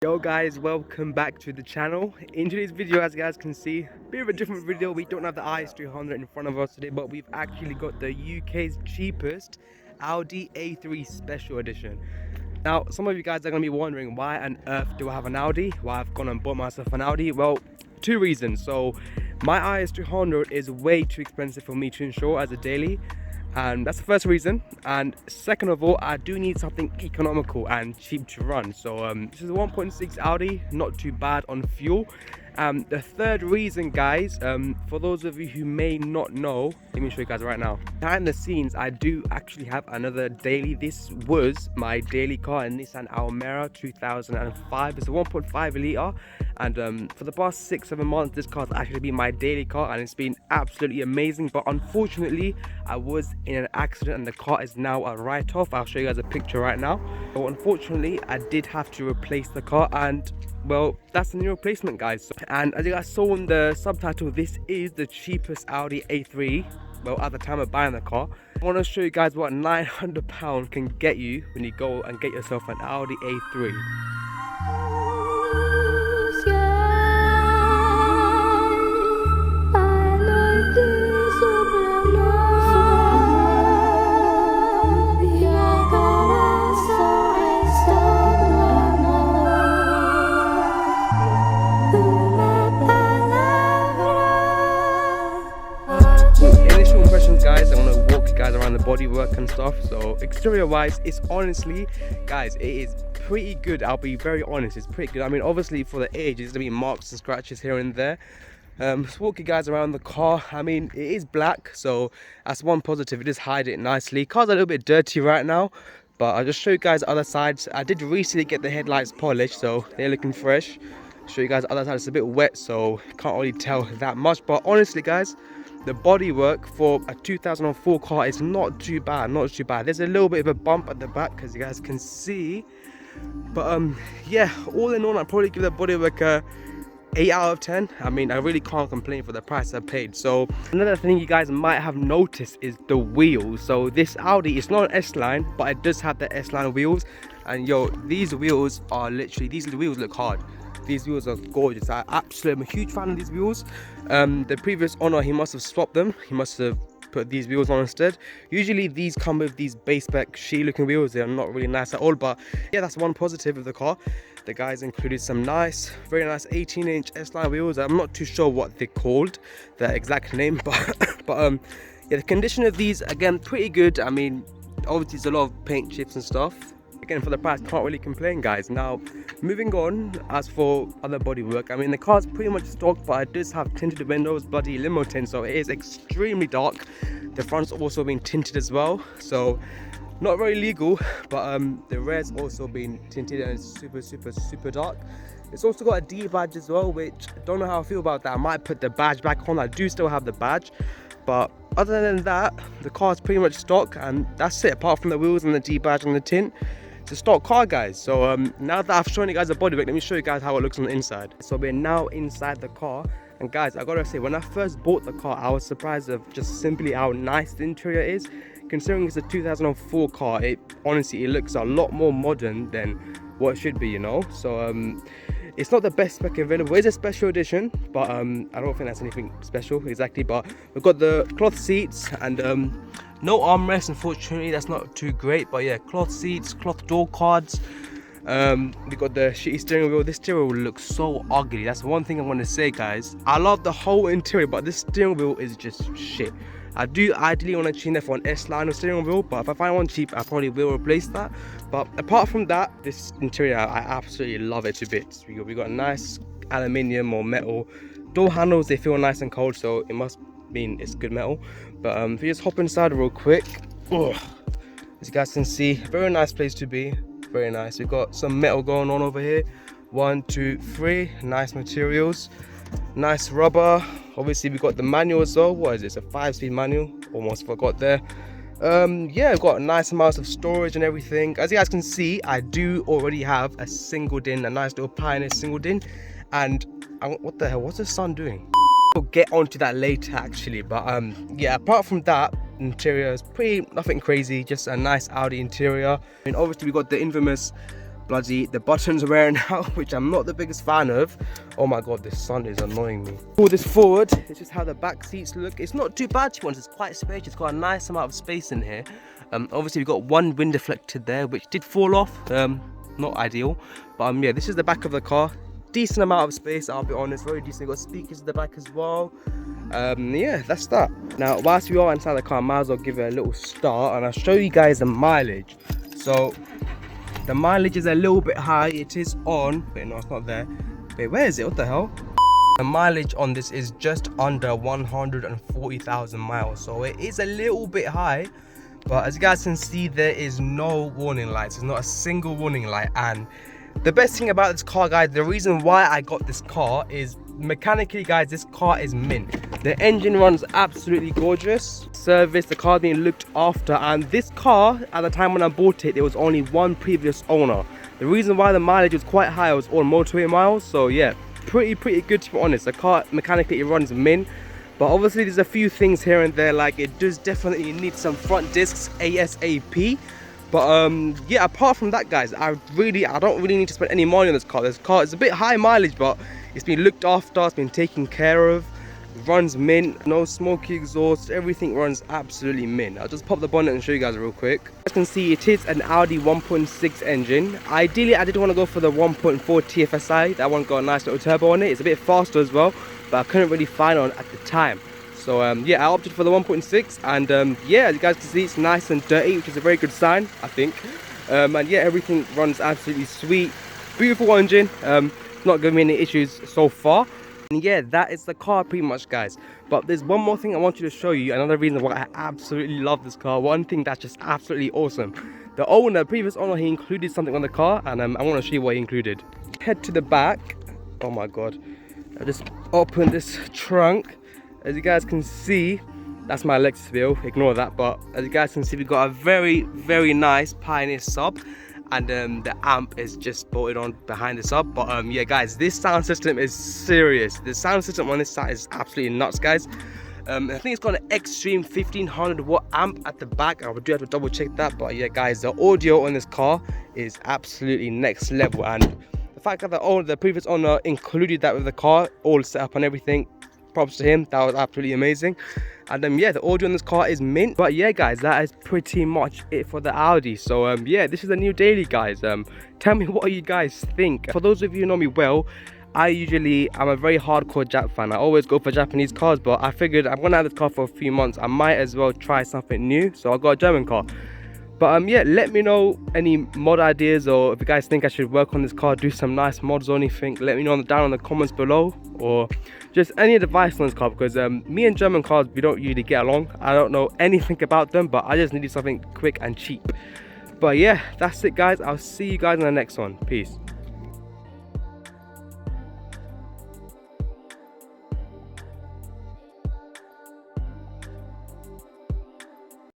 Yo guys, welcome back to the channel. In today's video, as you guys can see, a bit of a different video. We don't have the i300 in front of us today, but we've actually got the UK's cheapest Audi A3 special edition. Now, some of you guys are going to be wondering, why on earth do I have an Audi? Why I've gone and bought myself an Audi? Well, two reasons. So my i300 is way too expensive for me to insure as a daily, and that's the first reason. And second of all, I do need something economical and cheap to run. So this is a 1.6 Audi, not too bad on fuel. The third reason, guys, for those of you who may not know, let me show you guys right now. Behind the scenes, I do actually have another daily. This was my daily car, a Nissan Almera 2005. It's a 1.5 litre, and for the past 6-7 months, this car's actually been my daily car, and it's been absolutely amazing. But unfortunately, I was in an accident, and the car is now a write-off. I'll show you guys a picture right now. So unfortunately, I did have to replace the car, and well, that's the new replacement, guys. And as you guys saw in the subtitle, this is the cheapest Audi A3, well, at the time of buying the car. I want to show you guys what £900 can get you when you go and get yourself an Audi A3. Initial impressions, guys, I want to walk you guys around the bodywork and stuff. So exterior wise, it's honestly, guys, it is pretty good. I'll be very honest, it's pretty good. I mean, obviously for the age, there's gonna be marks and scratches here and there. Just walk you guys around the car. I mean, it is black, so that's one positive. It does hide it nicely. Car's a little bit dirty right now, but I'll just show you guys the other sides. I did recently get the headlights polished, so they're looking fresh. Show you guys the other side. It's a bit wet, so can't really tell that much. But honestly, guys, the bodywork for a 2004 car is not too bad, not too bad. There's a little bit of a bump at the back, as you guys can see, but yeah, all in all, I'd probably give the bodywork a 8 out of 10. I mean, I really can't complain for the price I paid. So another thing you guys might have noticed is the wheels. So this Audi is not an S-Line, but it does have the S-Line wheels, and yo, these wheels are literally, these wheels look hard. These wheels are gorgeous. I'm a huge fan of these wheels. The previous owner, he must have swapped them. He must have put these wheels on instead. Usually these come with these base spec shea looking wheels. They're not really nice at all, but yeah, that's one positive of the car. The guys included some nice, very nice 18-inch S-Line wheels. I'm not too sure what they're called, the exact name, but yeah, the condition of these, again, pretty good. I mean, obviously there's a lot of paint chips and stuff. Again, for the price, can't really complain, guys. Now, moving on, as for other bodywork, I mean, the car's pretty much stock, but it does have tinted windows, bloody limo tint, so it is extremely dark. The front's also been tinted as well, so not very legal, but the rear's also been tinted, and it's super dark. It's also got a D badge as well, which I don't know how I feel about that. I might put the badge back on. I do still have the badge, but other than that, the car's pretty much stock, and that's it. Apart from the wheels and the D badge and the tint, it's a stock car, guys. So now that I've shown you guys the bodywork, let me show you guys how it looks on the inside. So we're now inside the car, and guys, I gotta say, when I first bought the car, I was surprised of just simply how nice the interior is. Considering it's a 2004 car, it honestly, it looks a lot more modern than what it should be, you know. So it's not the best spec available. It's a special edition, but I don't think that's anything special exactly. But we've got the cloth seats, and no armrest, unfortunately. That's not too great, but yeah, cloth seats, cloth door cards. We got the shitty steering wheel. This steering wheel looks so ugly. That's one thing I want to say, guys. I love the whole interior, but this steering wheel is just shit. I do ideally want to change that for an S-Line or steering wheel, but if I find one cheap, I probably will replace that. But apart from that, this interior, I absolutely love it to bits. We got a nice aluminium or metal door handles. They feel nice and cold, so it must mean it's good metal. But if you just hop inside real quick, as you guys can see, very nice place to be. Very nice. We've got some metal going on over here. 1, 2, 3. Nice materials. Nice rubber. Obviously, we've got the manual as well. What is it? It's a 5-speed manual. Almost forgot there. Yeah, we've got a nice amount of storage and everything. As you guys can see, I do already have a single din, a nice little Pioneer single din. And what the hell? What's the sun doing? We'll get onto that later, actually. But yeah, apart from that, interior is pretty nothing crazy. Just a nice Audi interior. And obviously, we got the infamous bloody the buttons are wearing out, which I'm not the biggest fan of. Oh my god, this sun is annoying me. Pull this forward, it's just how the back seats look. It's not too bad to be honest, it's quite spacious, it's got a nice amount of space in here. Obviously we've got one wind deflector there which did fall off, not ideal, but yeah, this is the back of the car. Decent amount of space, I'll be honest, very decent. Got speakers in the back as well. Yeah, that's that. Now whilst we are inside the car, I might as well give it a little start and I'll show you guys the mileage. So the mileage is a little bit high. It is on, wait, no, it's not there. Wait, where is it? What the hell? The mileage on this is just under 140,000 miles, so it is a little bit high. But as you guys can see, there is no warning lights. There's not a single warning light. And the best thing about this car, guys, the reason why I got this car is mechanically, guys, this car is mint. The engine runs absolutely gorgeous. Service, the car being looked after, and this car at the time when I bought it, there was only one previous owner. The reason why the mileage was quite high was all motorway miles. So yeah, pretty good to be honest. The car mechanically, it runs mint. But obviously there's a few things here and there, like it does definitely need some front discs ASAP. But yeah, apart from that, guys, I don't really need to spend any money on this car. This car is a bit high mileage, but it's been looked after, it's been taken care of. It runs mint, no smoky exhaust, everything runs absolutely mint. I'll just pop the bonnet and show you guys real quick. As you can see, it is an Audi 1.6 engine. Ideally, I did want to go for the 1.4 TFSI. That one got a nice little turbo on it. It's a bit faster as well, but I couldn't really find one at the time. So yeah, I opted for the 1.6, and yeah, as you guys can see, it's nice and dirty, which is a very good sign, I think. And yeah, everything runs absolutely sweet. Beautiful engine. Not giving me any issues so far. And yeah, that is the car pretty much, guys. But there's one more thing I want you to show you. Another reason why I absolutely love this car. One thing that's just absolutely awesome. The owner, previous owner, he included something on the car, and I want to show you what he included. Head to the back. Oh my god. I just opened this trunk. As you guys can see, that's my Lexus wheel, ignore that. But as you guys can see, we've got a very nice Pioneer sub, and the amp is just bolted on behind the sub. But yeah, guys, this sound system is serious. The sound system on this side is absolutely nuts, guys. I think it's got an extreme 1500 watt amp at the back. I do have to double check that. But yeah, guys, the audio on this car is absolutely next level, and the fact that the previous owner included that with the car, all set up and everything, props to him. That was absolutely amazing. And yeah, the audio on this car is mint. But yeah, guys, that is pretty much it for the Audi. So yeah, this is a new daily, guys. Tell me what you guys think. For those of you who know me well, I'm a very hardcore Jap fan. I always go for Japanese cars, but I figured I'm gonna have this car for a few months, I might as well try something new. So I got a German car. But yeah, let me know any mod ideas, or if you guys think I should work on this car, do some nice mods or anything. Let me know down in the comments below, or just any advice on this car, because me and German cars, we don't usually get along. I don't know anything about them, but I just needed something quick and cheap. But yeah, that's it, guys. I'll see you guys in the next one. Peace.